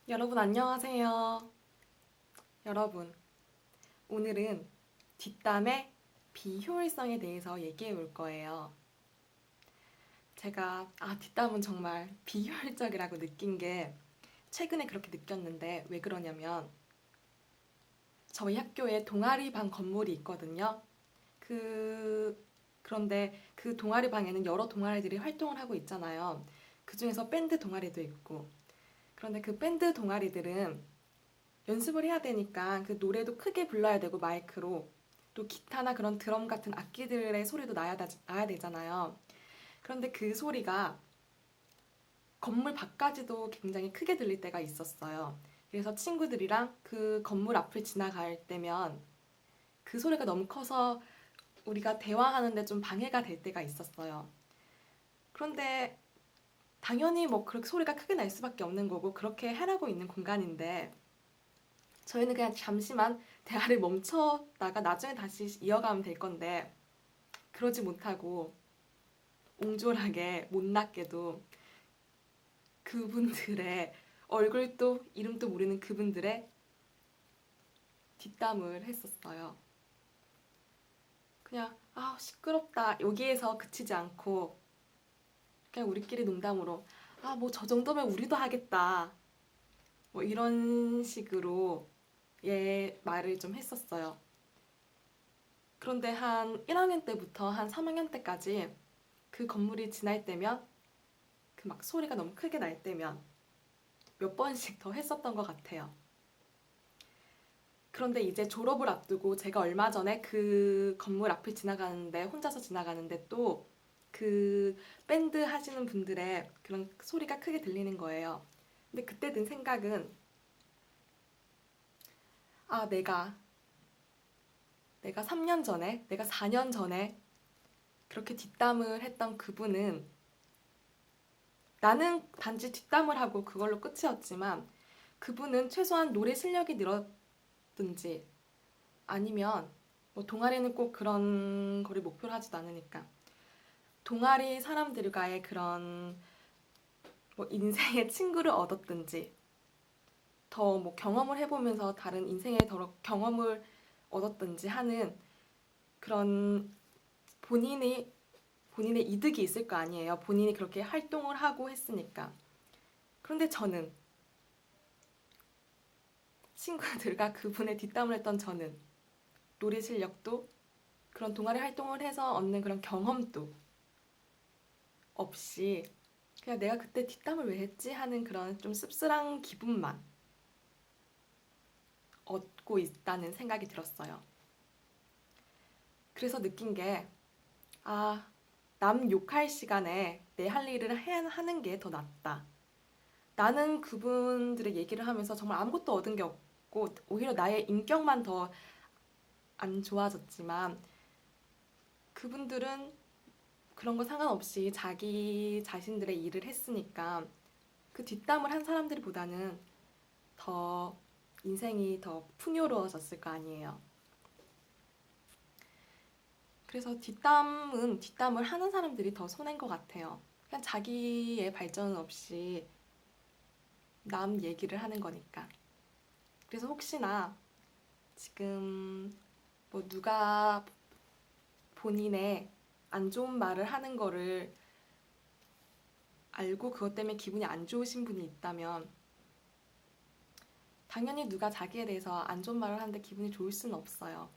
여러분 안녕하세요. 여러분, 오늘은 뒷담의 비효율성에 대해서 얘기해 볼 거예요. 제가 뒷담은 정말 비효율적이라고 느낀 게 최근에 그렇게 느꼈는데 왜 그러냐면 저희 학교에 동아리 방 건물이 있거든요. 그런데 그 동아리 방에는 여러 동아리들이 활동을 하고 있잖아요. 그중에서 밴드 동아리도 있고. 그런데 그 밴드 동아리들은 연습을 해야 되니까 그 노래도 크게 불러야 되고 마이크로 또 기타나 그런 드럼 같은 악기들의 소리도 나야 되잖아요. 그런데 그 소리가 건물 밖까지도 굉장히 크게 들릴 때가 있었어요. 그래서 친구들이랑 그 건물 앞을 지나갈 때면 그 소리가 너무 커서 우리가 대화하는데 좀 방해가 될 때가 있었어요. 그런데 당연히 뭐 그렇게 소리가 크게 날 수밖에 없는 거고 그렇게 하라고 있는 공간인데 저희는 그냥 잠시만 대화를 멈췄다가 나중에 다시 이어가면 될 건데 그러지 못하고 옹졸하게 못났게도 그분들의 얼굴도 이름도 모르는 그분들의 뒷담을 했었어요. 그냥 시끄럽다 여기에서 그치지 않고 그냥 우리끼리 농담으로 뭐 저 정도면 우리도 하겠다 뭐 이런 식으로 말을 좀 했었어요. 그런데 한 1학년 때부터 한 3학년 때까지 그 건물이 지날 때면 그 막 소리가 너무 크게 날 때면 몇 번씩 더 했었던 것 같아요. 그런데 이제 졸업을 앞두고 제가 얼마 전에 그 건물 앞을 지나가는데 혼자서 지나가는데 또 그 밴드 하시는 분들의 그런 소리가 크게 들리는 거예요. 근데 그때 든 생각은 아 내가 3년 전에 내가 4년 전에 그렇게 뒷담을 했던 그분은 나는 단지 뒷담을 하고 그걸로 끝이었지만 그분은 최소한 노래 실력이 늘었든지 아니면 뭐 동아리는 꼭 그런 거를 목표로 하지도 않으니까 동아리 사람들과의 그런 뭐 인생의 친구를 얻었든지 더 뭐 경험을 해보면서 다른 인생의 더 경험을 얻었든지 하는 그런 본인이 본인의 이득이 있을 거 아니에요. 본인이 그렇게 활동을 하고 했으니까. 그런데 저는 친구들과 그분의 뒷담을 했던 저는 노래 실력도 그런 동아리 활동을 해서 얻는 그런 경험도 없이 그냥 내가 그때 뒷담을 왜 했지 하는 그런 좀 씁쓸한 기분만 얻고 있다는 생각이 들었어요. 그래서 느낀 게, 남 욕할 시간에 내 할 일을 하는 게 더 낫다. 나는 그분들의 얘기를 하면서 정말 아무것도 얻은 게 없고, 오히려 나의 인격만 더 안 좋아졌지만, 그분들은 그런 거 상관없이 자기 자신들의 일을 했으니까, 그 뒷담을 한 사람들보다는 더 인생이 더 풍요로워졌을 거 아니에요. 그래서 뒷담을 하는 사람들이 더 손해인 것 같아요. 그냥 자기의 발전 없이 남 얘기를 하는 거니까. 그래서 혹시나 지금 뭐 누가 본인의 안 좋은 말을 하는 거를 알고 그것 때문에 기분이 안 좋으신 분이 있다면 당연히 누가 자기에 대해서 안 좋은 말을 하는데 기분이 좋을 수는 없어요.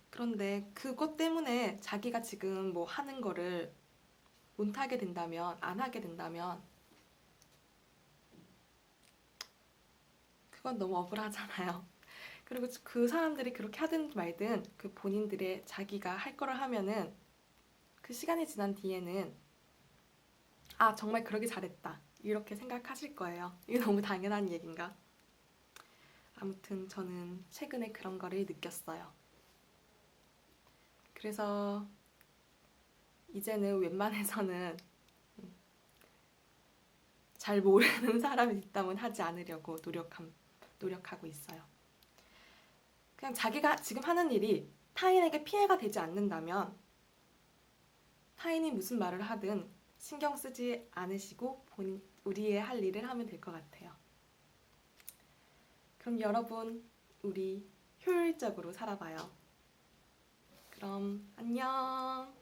그런데 그것 때문에 자기가 지금 뭐 하는 거를 못하게 된다면, 안 하게 된다면 그건 너무 억울하잖아요. 그리고 그 사람들이 그렇게 하든 말든 그 본인들의 자기가 할 거를 하면은 그 시간이 지난 뒤에는 정말 그러기 잘했다. 이렇게 생각하실 거예요. 이게 너무 당연한 얘기인가? 아무튼 저는 최근에 그런 거를 느꼈어요. 그래서 이제는 웬만해서는 잘 모르는 사람이 있다면 하지 않으려고 노력하고 있어요. 그냥 자기가 지금 하는 일이 타인에게 피해가 되지 않는다면 타인이 무슨 말을 하든 신경 쓰지 않으시고 우리의 할 일을 하면 될 것 같아요. 그럼 여러분, 우리 효율적으로 살아봐요. 그럼 안녕.